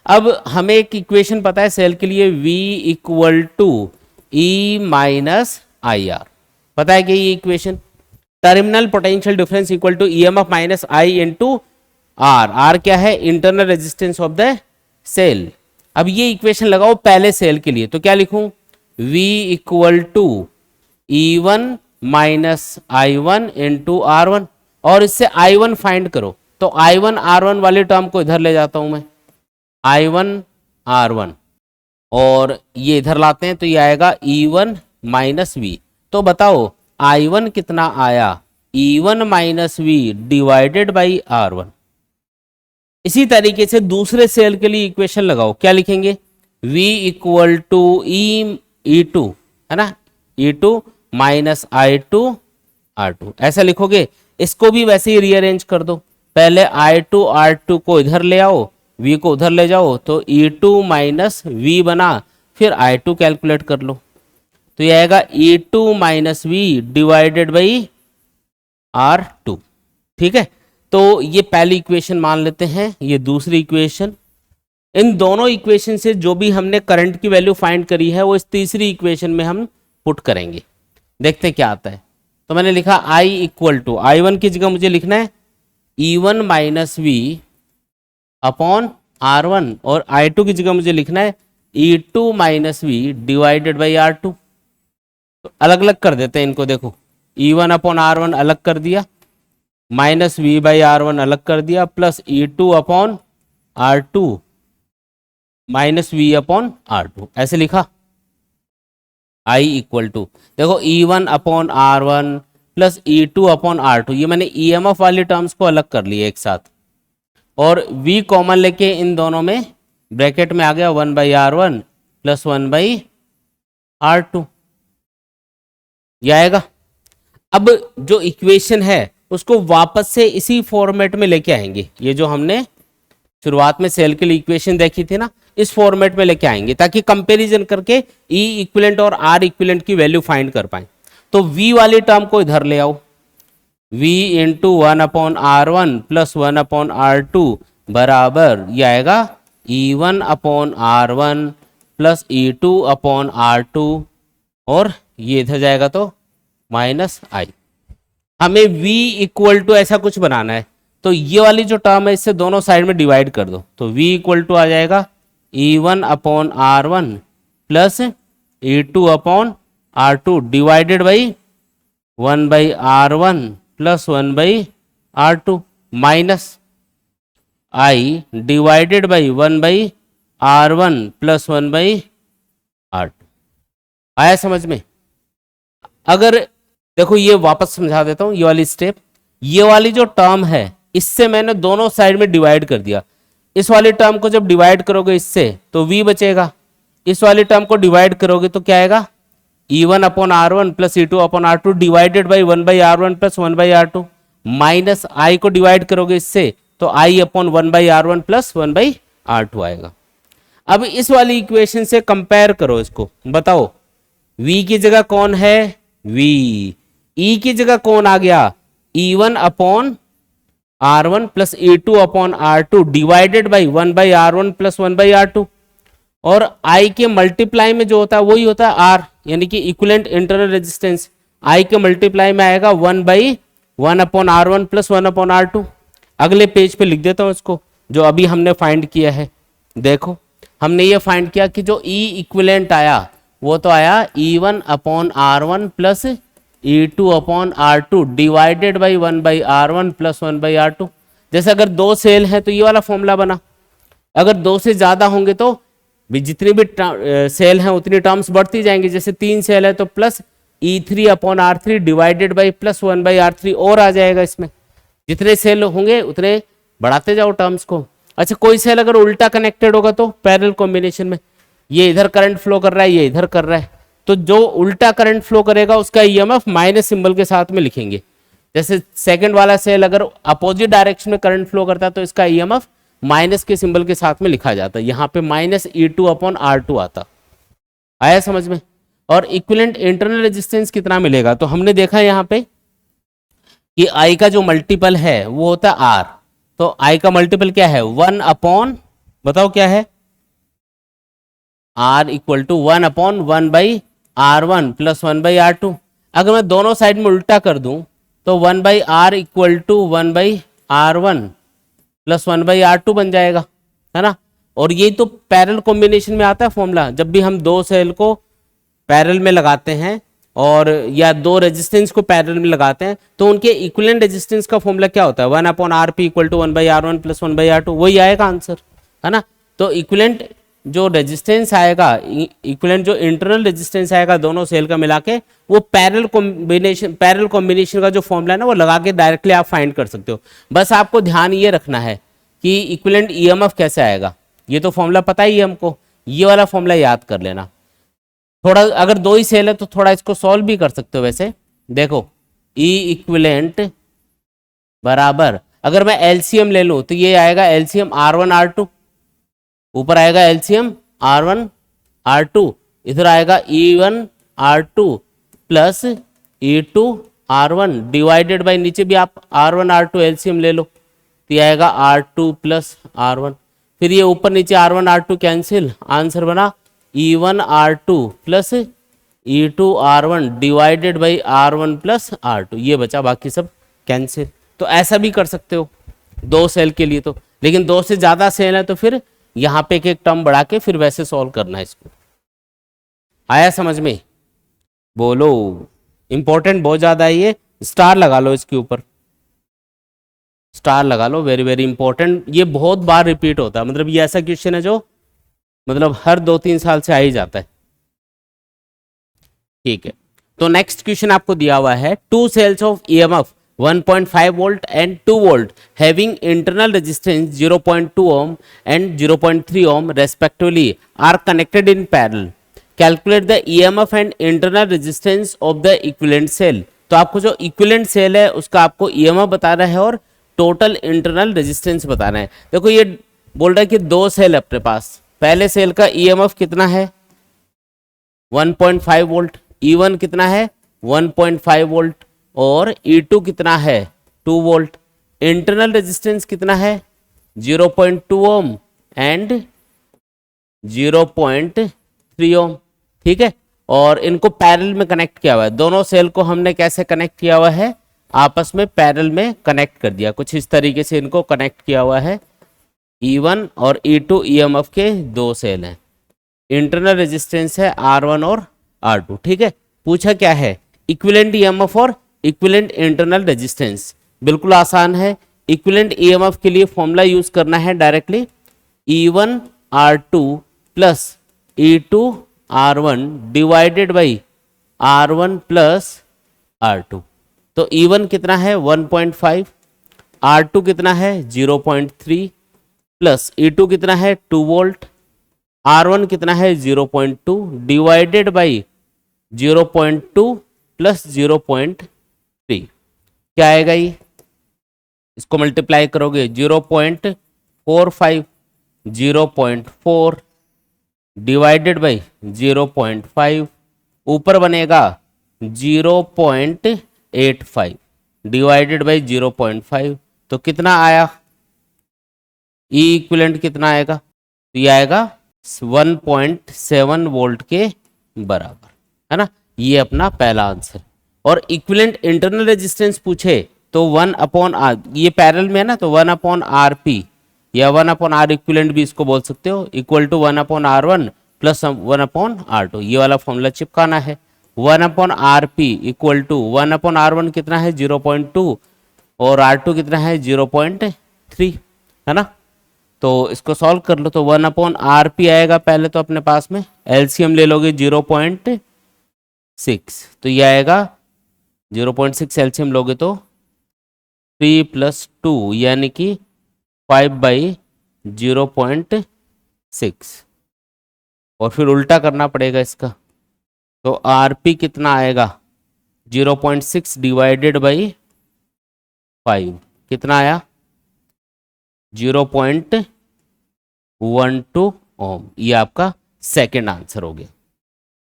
अब हमें एक इक्वेशन पता है सेल के लिए, V equal to E minus IR, पता है कि ये equation, terminal potential difference equal to EMF minus I into R। R क्या है, internal resistance of the cell, अब ये इक्वेशन लगाओ पहले सेल के लिए, तो क्या लिखूं, v equal to E1 minus I1 into R1, और इससे I1 फाइंड करो। तो I1 R1 वाले टर्म को इधर ले जाता हूं मैं, I1 R1, और ये इधर लाते हैं तो ये आएगा E1 माइनस V। तो बताओ I1 कितना आया, E1 minus V divided by R1। इसी तरीके से दूसरे सेल के लिए इक्वेशन लगाओ, क्या लिखेंगे, V इक्वल टू E2 है ना, E2 माइनस I2 R2, ऐसा लिखोगे। इसको भी वैसे ही रीअरेंज कर दो, पहले I2 R2 को इधर ले आओ, V को उधर ले जाओ, तो E2 माइनस V बना, फिर I2 कैलकुलेट कर लो, तो ये आएगा E2 minus V divided by R2। ठीक है, तो ये पहली इक्वेशन मान लेते हैं, ये दूसरी इक्वेशन। इन दोनों इक्वेशन से जो भी हमने करंट की वैल्यू फाइंड करी है वो इस तीसरी इक्वेशन में हम पुट करेंगे, देखते क्या आता है। तो मैंने लिखा I इक्वल टू, I1 की जगह मुझे लिखना है E1 minus V upon R1, और I2 की जगह मुझे लिखना है E2 minus V divided by R2। तो अलग अलग कर देते हैं इनको, देखो E1 अपॉन R1 अलग कर दिया, माइनस V बाई R1 अलग कर दिया, plus E2 upon R2 minus V upon R2, ऐसे लिखा। I इक्वल टू, देखो E1 upon R1 plus E2 upon R2, ये मैंने EMF वाले टर्म्स को अलग कर लिए एक साथ, और V कॉमन लेके इन दोनों में ब्रैकेट में आ गया 1 by R1 plus 1 by R2, ये आएगा। अब जो इक्वेशन है उसको वापस से इसी फॉर्मेट में लेके आएंगे, ये जो हमने शुरुआत में सेल के लिए इक्वेशन देखी थी ना, इस फॉर्मेट में लेके आएंगे ताकि कंपैरिजन करके E इक्विवेलेंट और R इक्विवेलेंट की वैल्यू फाइंड कर पाए। तो V वाली टर्म को इधर ले आओ, V into 1 upon R1 plus 1 upon R2 बराबर ये आएगा E1 upon R1 plus E2 upon R2, और ये इधर जाएगा तो माइनस I। हमें V इक्वल टू ऐसा कुछ बनाना है, तो ये वाली जो टर्म है इससे दोनों साइड में डिवाइड कर दो, तो V इक्वल टू आ जाएगा E1 upon R1 plus E2 upon R2 divided by 1 by R1 plus 1 by R2 minus I divided by 1 by R1 plus 1 by R2। आया समझ में? अगर देखो ये वापस समझा देता हूं, ये वाली स्टेप, ये वाली जो टर्म है इससे मैंने दोनों साइड में डिवाइड कर दिया। इस वाली टर्म को जब डिवाइड करोगे इससे तो V बचेगा, इस वाली टर्म को डिवाइड करोगे तो क्या आएगा, E1 upon R1 plus E2 upon R2 divided by 1 by R1 plus 1 by R2, minus I को डिवाइड करोगे इससे तो I upon 1 by R1 plus 1 by R2 आएगा। अब इस वाली इक्वेशन से कंपेयर करो इसको, बताओ V की जगह कौन है, V, E की जगह कौन आ गया, E1 upon R1 plus E2 upon R2 divided by 1 by R1 plus 1 by R2, और I के मल्टीप्लाई में जो होता है वही होता है R, यानी कि इक्विवेलेंट इंटरनल रेजिस्टेंस I के मल्टीप्लाई में आएगा 1 by 1 upon R1 plus 1 upon R2। अगले पेज पे लिख देता हूं इसको, जो अभी हमने फाइंड किया है। देखो हमने ये फाइंड किया कि जो E इक्विवेलेंट आया वो तो आया E1 upon R1 plus E2 upon R2 divided by 1 by R1 plus 1 by R2। जैसे अगर दो सेल है तो ये वाला फॉर्मूला बना, अगर दो से ज्यादा होंगे तो भी जितनी भी सेल हैं उतनी टर्म्स बढ़ती जाएंगी। जैसे 3 सेल है तो plus E3 upon R3 divided by plus 1 by R3 और आ जाएगा इसमें, जितने सेल होंगे उतने बढ़ाते जाओ टर्म्स को। अच्छा कोई सेल अगर उल्टा कनेक्टेड होगा तो पैरेलल कॉम्बिनेशन में ये इधर करंट फ्लो कर रहा है, ये इधर कर रहा है, तो जो उल्टा करंट फ्लो करेगा उसका EMF माइनस सिंबल के साथ में लिखेंगे। जैसे सेकंड वाला सेल अगर अपोजिट डायरेक्शन में करंट फ्लो करता है तो इसका EMF माइनस के सिंबल के साथ में लिखा जाता है, यहाँ पे माइनस E2 अपॉन R2 आता। आया समझ में? और इक्विवेलेंट इंटरनल रेजिस्टेंस कितना मिलेगा, तो हमने देखा यहाँ पे कि I का जो मल्टीपल है वो होता है R, तो I का मल्टीपल क्या है 1 अपॉन, बताओ क्या है, R equal to 1 upon 1 by R1 plus 1 by R2। अगर मैं दोनों साइड में उल्टा कर दूं तो 1 by R equal to 1 by R1 plus 1 by R2 बन जाएगा, है ना। और ये तो पैरेलल कॉम्बिनेशन में आता है फॉर्मूला, जब भी हम दो सेल को पैरेलल में लगाते हैं और या दो रेजिस्टेंस को पैरेलल में लगाते हैं तो उनके इक्विवेलेंट रेजिस्टेंस का फॉर्मूला क्या होता है, 1/Rp equal to 1/R1 plus 1/R2, वही आएगा आंसर, है ना। तो इक्विवेलेंट जो रेजिस्टेंस आएगा, इक्विवेलेंट जो इंटरनल रेजिस्टेंस आएगा दोनों सेल का मिला के, वो पैरेलल कॉम्बिनेशन का जो फॉर्मूला है ना वो लगा के डायरेक्टली आप फाइंड कर सकते हो। बस आपको ध्यान ये रखना है कि इक्विवेलेंट ईएमएफ कैसे आएगा, ये तो फॉर्मूला पता ही है हमको, ये वाला फॉर्मूला याद कर लेना। थोड़ा अगर दो ही सेल है तो थोड़ा इसको सॉल्व भी कर सकते हो। वैसे देखो ई इक्विवेलेंट बराबर, अगर मैं एलसीएम ले लूं तो ये आएगा एलसीएम R1 R2, ऊपर आएगा एलसीएम R1 R2, इधर आएगा E1 R2 plus E2 R1 divided by नीचे भी आप R1 R2 एलसीएम ले लो तो ये आएगा R2 प्लस R1, फिर ये ऊपर नीचे R1 R2 कैंसिल, आंसर बना E1 R2 plus E2 R1 divided by R1 plus R2, ये बचा, बाकी सब कैंसिल। तो ऐसा भी कर सकते हो दो सेल के लिए तो, लेकिन दो से ज्यादा सेल है तो फिर यहाँ पे एक एक टर्म बढ़ा के फिर वैसे सॉल्व करना है इसको। आया समझ में? बोलो, इंपॉर्टेंट बहुत ज्यादा है ये, स्टार लगा लो इसके ऊपर, स्टार लगा लो, वेरी वेरी इंपॉर्टेंट। ये बहुत बार रिपीट होता है, मतलब ये ऐसा क्वेश्चन है जो मतलब हर 2-3 साल से आ ही जाता है। ठीक है, तो नेक्स्ट क्वेश्चन आपको दिया हुआ है, two cells of EMF 1.5 volt and 2 volt having internal resistance 0.2 ohm and 0.3 ohm respectively are connected in parallel. Calculate the EMF and internal resistance of the equivalent cell. तो आपको जो इक्विवेलेंट सेल है उसका आपको EMF बताना है और total internal resistance बताना है। देखो ये बोल रहा है कि दो सेल है अपने पास, पहले सेल का EMF कितना है 1.5 वोल्ट, E1 कितना है 1.5 वोल्ट और E2 कितना है 2 वोल्ट, इंटरनल रेजिस्टेंस कितना है 0.2 ओम एंड 0.3 ओम, ठीक है। और इनको पैरेलल में कनेक्ट किया हुआ है, दोनों सेल को हमने कैसे कनेक्ट किया हुआ है, आपस में पैरेलल में कनेक्ट कर दिया, कुछ इस तरीके से इनको कनेक्ट किया हुआ है। E1 और E2 EMF के दो सेल हैं, इंटरनल रेजिस्टेंस है R1 और R2, ठीक है। पूछा क्या है, इक्विवेलेंट EMF और इक्विवेलेंट इंटरनल रेजिस्टेंस, बिल्कुल आसान है। इक्विवेलेंट EMF के लिए फॉर्मूला यूज करना है directly, E1 R2 plus E2 R1 divided by R1 plus R2। तो E1 कितना है 1.5, R2 कितना है 0.3 प्लस E2 कितना है 2 वोल्ट, R1 कितना है 0.2 डिवाइडेड बाई 0.2 प्लस 0.3, क्या आएगा ये, इसको मल्टीप्लाई करोगे 0.45, 0.4 डिवाइडेड बाई 0.5, ऊपर बनेगा 0.85 डिवाइडेड बाई 0.5, तो कितना आया, ई इक्विवेलेंट कितना आएगा, तो ये आएगा 1.7 वोल्ट के बराबर, है ना। ये अपना पहला आंसर। और इक्विवेलेंट इंटरनल रेजिस्टेंस पूछे तो 1/R, ये पैरेलल में है ना, तो 1/Rp या 1/R इक्विवेलेंट भी इसको बोल सकते हो, equal to 1/R1 plus 1/R2, ये वाला फॉर्मूला चिपकाना है। 1/Rp इक्वल टू 1/R1 कितना है 0.2 और R2 कितना है 0.3, है ना। तो इसको सॉल्व कर लो, तो 1/Rp आएगा पहले तो अपने पास में, एलसीएम ले लोगे 0.6, तो ये आएगा 0.6 एलसीएम लोगे तो 3 + 2 यानी कि 5/0.6, और फिर उल्टा करना पड़ेगा इसका, तो आरपी कितना आएगा 0.6 डिवाइडेड बाई 5, कितना आया 0.12 ओम, ये आपका सेकंड आंसर हो गया।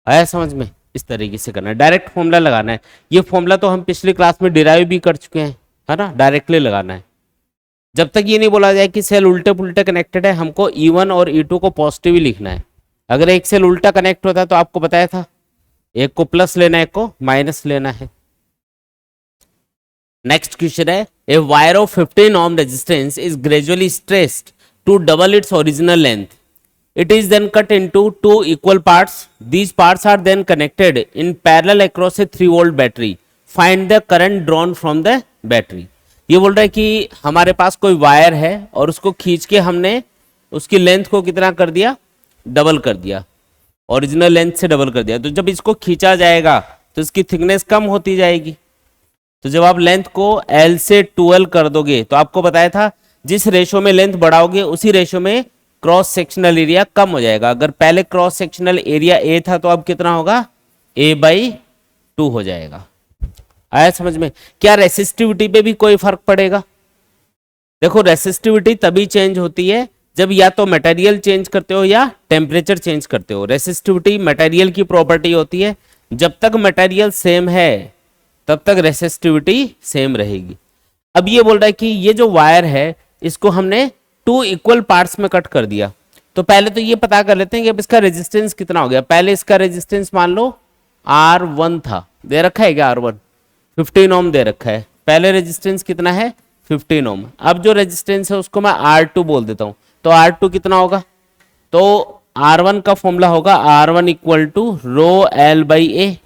आया समझ में? इस तरीके से करना है, डायरेक्ट फॉर्मूला लगाना है। ये फॉर्मूला तो हम पिछली क्लास में डिराइव भी कर चुके हैं, है ना, डायरेक्टली लगाना है। जब तक ये नहीं बोला जाए कि सेल उल्टे पुल्टे कनेक्टेड है, हमको E1 और E2 को पॉजिटिव ही लिखना है। अगर एक सेल उल्टा कनेक्ट होता है तो आपको बताया था, एक को प्लस लेना है, एक को माइनस लेना है। नेक्स्ट क्वेश्चन है, a wire of 15 ohm resistance is gradually stretched to double its original length It is then cut into two equal parts. These parts are then connected in parallel across a 3 volt battery. Find the current drawn from the battery. ये बोल रहा है कि हमारे पास कोई wire है और उसको खींच के हमने उसकी लेंथ को कितना कर दिया, डबल कर दिया, ओरिजिनल लेंथ से डबल कर दिया। तो जब इसको खींचा जाएगा तो इसकी थिकनेस कम होती जाएगी। तो जब आप लेंथ को L से 2L कर दोगे तो आपको बताया था जिस रेशो में लेंथ बढ़ाओगे उसी रेशो में क्रॉस सेक्शनल एरिया कम हो जाएगा। अगर पहले क्रॉस सेक्शनल एरिया A था तो अब कितना होगा, A/2 हो जाएगा। आया समझ में? क्या रेसिस्टिविटी पे भी कोई फर्क पड़ेगा? देखो रेसिस्टिविटी तभी चेंज होती है जब या तो मटेरियल चेंज करते हो या टेम्परेचर चेंज करते हो। रेसिस्टिविटी मटेरियल की प्रॉपर्टी होती है, जब तक मटेरियल सेम है तब तक रेसिस्टिविटी सेम रहेगी। अब ये बोल रहा है कि ये जो वायर है इसको हमने 2 इक्वल पार्ट्स में कट कर दिया। तो पहले तो ये पता कर लेते हैं कि अब इसका रेजिस्टेंस कितना हो गया। पहले इसका रेजिस्टेंस मान लो R1 था, दे रखा है क्या R1? 15 ओम दे रखा है। पहले रेजिस्टेंस कितना है, 15 ओम। अब जो रेजिस्टेंस है उसको मैं R2 बोल देता हूं। तो R2 कितना होगा, तो R1 का फॉर्मूला होगा R1 equal to rho L by A,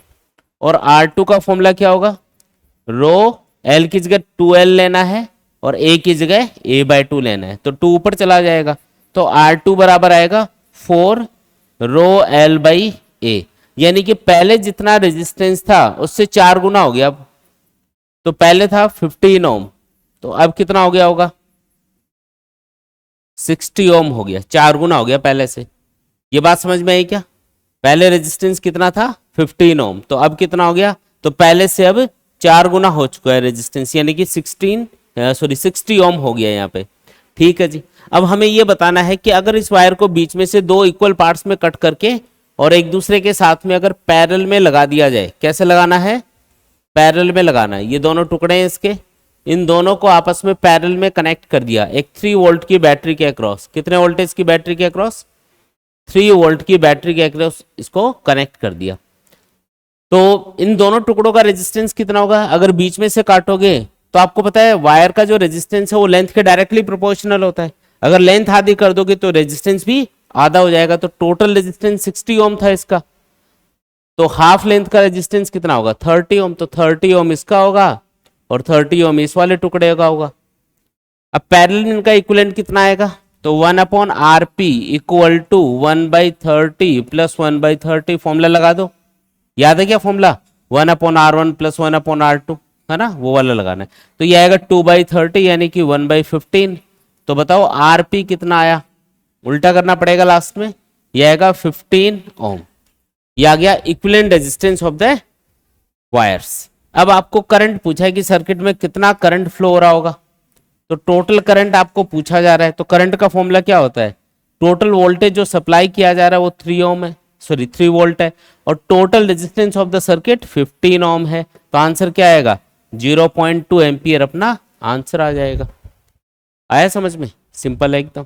और R2 का फॉर्मूला क्या होगा, रो L की जगह 2L लेना है और A की जगह A/2 लेना है। तो 2 ऊपर चला जाएगा तो R2 बराबर आएगा 4 रो L बाई ए, यानी कि पहले जितना रेजिस्टेंस था उससे 4 गुना हो गया। अब तो पहले था 15 ओम, तो अब कितना हो गया होगा, 60 ओम हो गया, 4 गुना हो गया पहले से। ये बात समझ में आई क्या? पहले रेजिस्टेंस कितना था, 15 ओम, तो अब कितना हो गया, तो पहले से अब 4 गुना हो चुका है रेजिस्टेंस, यानी कि 60 ओम हो गया यहाँ पे। ठीक है जी। अब हमें ये बताना है कि अगर इस वायर को बीच में से 2 इक्वल पार्ट्स में कट करके और एक दूसरे के साथ में अगर पैरेलल में लगा दिया जाए, कैसे लगाना है, पैरेलल में लगाना है। ये दोनों टुकड़े हैं इसके, इन दोनों को आपस में पैरेलल में कनेक्ट कर दिया एक 3 वोल्ट की बैटरी के अक्रॉस। कितने वोल्टेज की बैटरी के अक्रॉस, 3 वोल्ट की बैटरी के अक्रॉस इसको कनेक्ट कर दिया। तो इन दोनों टुकड़ों का रेजिस्टेंस कितना होगा, अगर बीच में से काटोगे तो आपको पता है वायर का जो रेजिस्टेंस है वो लेंथ के डायरेक्टली प्रोपोर्शनल होता है। अगर लेंथ आधी कर दोगे तो रेजिस्टेंस भी आधा हो जाएगा। तो टोटल रेजिस्टेंस 60 ओम था इसका, तो हाफ लेंथ का रेजिस्टेंस कितना होगा, 30 ओम। तो 30 ओम इसका होगा और 30 ओम इस वाले टुकड़े का होगा। अब पैरेलल इनका इक्विवेलेंट कितना आएगा, तो 1/RP equal to 1/30 plus 1/30। Formula लगा दो, याद है क्या फॉर्मूला, 1/R1 प्लस 1/R2, है ना, वो वाला लगाना है। तो ये आएगा 2/30 यानी कि 1/15। तो बताओ आरपी कितना आया, उल्टा करना पड़ेगा लास्ट में, ये आएगा 15 ओम। ये आ गया equivalent resistance of the wires. अब आपको करंट पूछा है कि सर्किट में कितना करंट फ्लो हो रहा होगा, तो टोटल करंट आपको पूछा जा रहा है। तो करंट का फॉर्मूला क्या होता है, टोटल वोल्टेज जो सप्लाई किया जा रहा है वो 3 ओम है, सॉरी 3 वोल्ट है, और total resistance of the circuit 15 ओम है। तो आंसर क्या आएगा, 0.2 एम्पियर अपना आंसर आ जाएगा। आया समझ में, सिंपल है एकदम।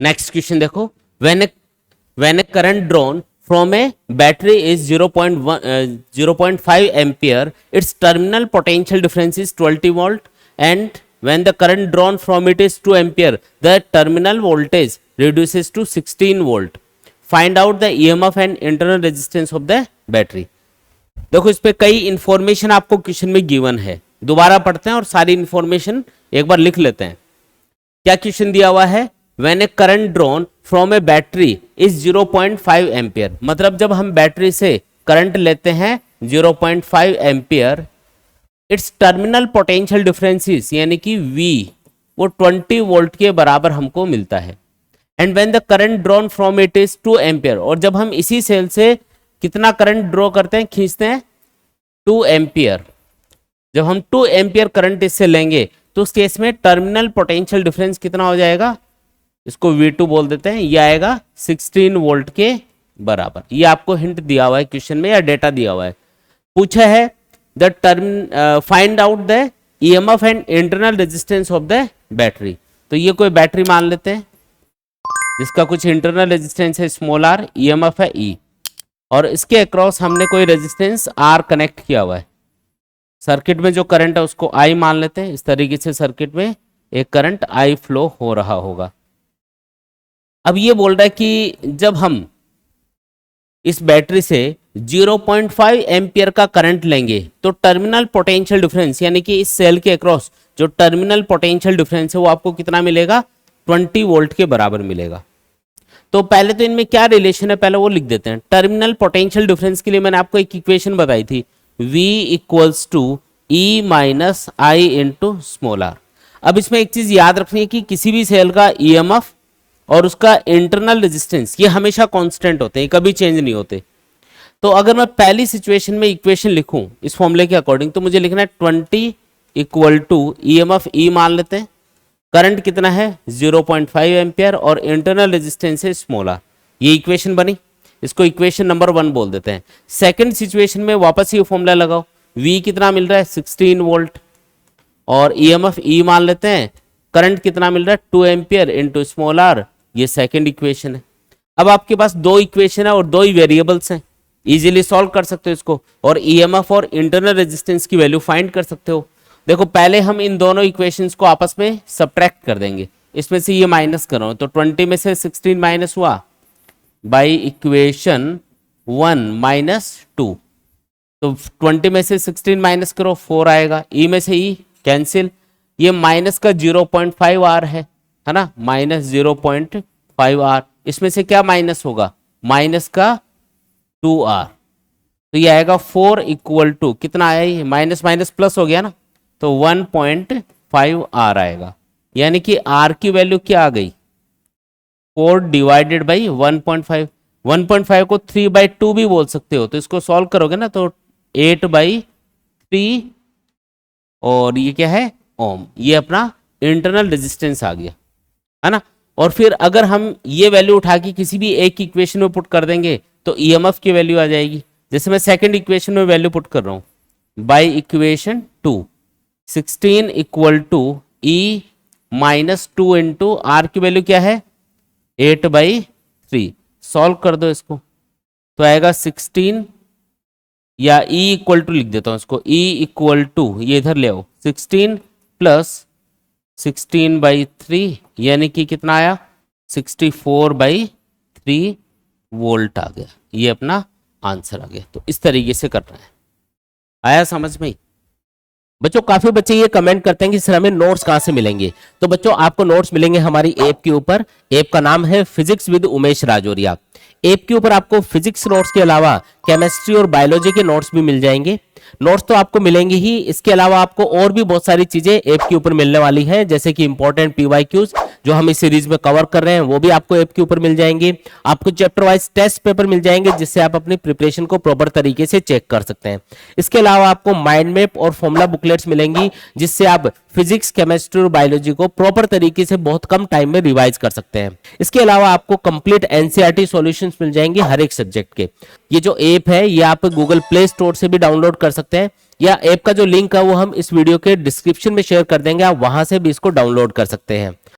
नेक्स्ट क्वेश्चन देखो, when A current drawn from a battery is 0.5 ampere, its terminal potential difference is 20 volt, and when the current drawn from it is 2 ampere, the terminal voltage reduces to 16 volt. Find out the EMF and internal resistance of the battery. देखो इस पे कई information आपको question में given है, दोबारा पढ़ते हैं और सारी इंफॉर्मेशन एक बार लिख लेते हैं। क्या क्वेश्चन दिया हुआ है, when a current drawn from a battery is 0.5 ampere, मतलब जब हम बैटरी से करंट लेते हैं 0.5 ampere, it's terminal potential differences यानी कि V वो 20 वोल्ट के बराबर हमको मिलता है। And when the current drawn from it is 2 ampere, और जब हम इसी सेल से कितना करंट ड्रॉ करते हैं, खींचते हैं 2 एम्पियर, जब हम 2 एम्पियर करंट इससे लेंगे तो उस केस में टर्मिनल पोटेंशियल डिफरेंस कितना हो जाएगा, इसको V2 बोल देते हैं, ये आएगा 16 वोल्ट के बराबर। ये आपको हिंट दिया हुआ है क्वेश्चन में या डेटा दिया हुआ है। पूछा है the find out the EMF and internal resistance of the battery. तो ये कोई बैटरी मान लेते हैं जिसका कुछ इंटरनल रेजिस्टेंस है स्मॉल r, EMF है E, और इसके अक्रॉस हमने कोई रेजिस्टेंस R कनेक्ट किया हुआ है। सर्किट में जो करंट है उसको I मान लेते हैं। इस तरीके से सर्किट में एक करंट I फ्लो हो रहा होगा। अब ये बोल रहा है कि जब हम इस बैटरी से 0.5 एम्पियर का करंट लेंगे तो टर्मिनल पोटेंशियल डिफरेंस यानी कि इस सेल के अक्रॉस जो टर्मिनल पोटेंशियल डिफरेंस है वो आपको कितना मिलेगा, 20 वोल्ट के बराबर मिलेगा। तो पहले तो इनमें क्या रिलेशन है पहले वो लिख देते हैं। टर्मिनल पोटेंशियल डिफरेंस के लिए मैंने आपको एक इक्वेशन बताई थी, V equals to E minus I into small R. अब इसमें एक चीज याद रखनी है कि किसी भी सेल का ईएमएफ और उसका इंटरनल रेजिस्टेंस ये हमेशा कांस्टेंट होते हैं, कभी चेंज नहीं होते। तो अगर मैं पहली सिचुएशन में इक्वेशन लिखूं इस फॉर्मूले के अकॉर्डिंग तो मुझे लिखना है 20 इक्वल टू ईएमएफ ई मान लेते हैं, करंट कितना है 0.5 एम्पियर और इंटरनल रेजिस्टेंस है स्मॉल आर। ये इक्वेशन बनी, इसको इक्वेशन नंबर 1 बोल देते हैं। सेकंड सिचुएशन में वापस ये फॉर्मूला लगाओ, V कितना मिल रहा है 16 वोल्ट और ईएमएफ ई मान लेते हैं, करंट कितना मिल रहा है 2 एम्पियर इंटू स्मॉल आर। ये सेकंड इक्वेशन है। अब आपके पास दो इक्वेशन है और दो ही वेरिएबल्स हैं, इजीली सॉल्व कर सकते हो इसको और ईएमएफ और इंटरनल रेजिस्टेंस की वैल्यू फाइंड कर सकते हो। देखो पहले हम इन दोनों इक्वेशंस को आपस में सब्ट्रैक्ट कर देंगे, इसमें से ये माइनस करो तो 20 में से 16 माइनस हुआ बाई इक्वेशन 1 माइनस 2, तो 20 में से 16 माइनस करो 4 आएगा, ई में से ई कैंसिल, ये माइनस का 0.5 आर है ना, माइनस 0.5 आर, इसमें से क्या माइनस होगा माइनस का 2 आर, तो ये आएगा 4 इक्वल टू कितना आया, ये माइनस माइनस प्लस हो गया ना, तो 1.5 आर आएगा। यानी कि आर की वैल्यू क्या आ गई 4 डिवाइडेड बाई 1.5, 1.5 को 3/2 भी बोल सकते हो, तो इसको सॉल्व करोगे ना तो 8/3 और ये क्या है ओम, ये अपना इंटरनल रेजिस्टेंस आ गया है ना। और फिर अगर हम ये वैल्यू उठा के किसी भी एक इक्वेशन में पुट कर देंगे तो ईएमएफ की वैल्यू आ जाएगी। जैसे मैं सेकंड इक्वेशन में वैल्यू पुट कर रहा हूं by equation 2, 16 equal to E minus 2 into R की वैल्यू क्या है 8/3, सॉल्व कर दो इसको तो आएगा 16 या E इक्वल टू लिख देता हूं इसको, E इक्वल टू ये इधर ले आओ 16 प्लस 16/3 यानी कि कितना आया 64/3 वोल्ट आ गया। ये अपना आंसर आ गया। तो इस तरीके से करना है, आया समझ में? बच्चों काफी बच्चे ये कमेंट करते हैं कि सर हमें नोट्स कहाँ से मिलेंगे। तो बच्चों आपको नोट्स मिलेंगे हमारी ऐप के ऊपर, ऐप का नाम है physics with Umesh Rajoria. App के ऊपर आपको फिजिक्स नोट्स के अलावा केमिस्ट्री और बायोलॉजी के नोट्स भी मिल जाएंगे। नोट्स तो आपको मिलेंगे ही, इसके अलावा आपको और भी बहुत सारी चीजें ऐप के ऊपर मिलने वाली हैं, जैसे कि इंपॉर्टेंट पीवाईक्यूज जो हम इस सीरीज में कवर कर रहे हैं वो भी आपको ऐप के ऊपर मिल जाएंगे। आपको चैप्टर वाइज टेस्ट पेपर मिल जाएंगे जिससे आप अपनी प्रिपरेशन को प्रॉपर तरीके से चेक कर सकते हैं। इसके अलावा आपको माइंड मैप और फॉर्मुला बुकलेट्स मिलेंगी जिससे आप फिजिक्स केमिस्ट्री और बायोलॉजी को प्रॉपर तरीके से बहुत कम टाइम में रिवाइज कर सकते हैं। इसके अलावा आपको कंप्लीट एनसीईआरटी सॉल्यूशंस मिल जाएंगे हर एक सब्जेक्ट के। ये जो ऐप है ये आप गूगल प्ले स्टोर से भी डाउनलोड कर सकते हैं या ऐप का जो लिंक है वो हम इस वीडियो के डिस्क्रिप्शन में शेयर कर देंगे, आप वहां से भी इसको डाउनलोड कर सकते हैं।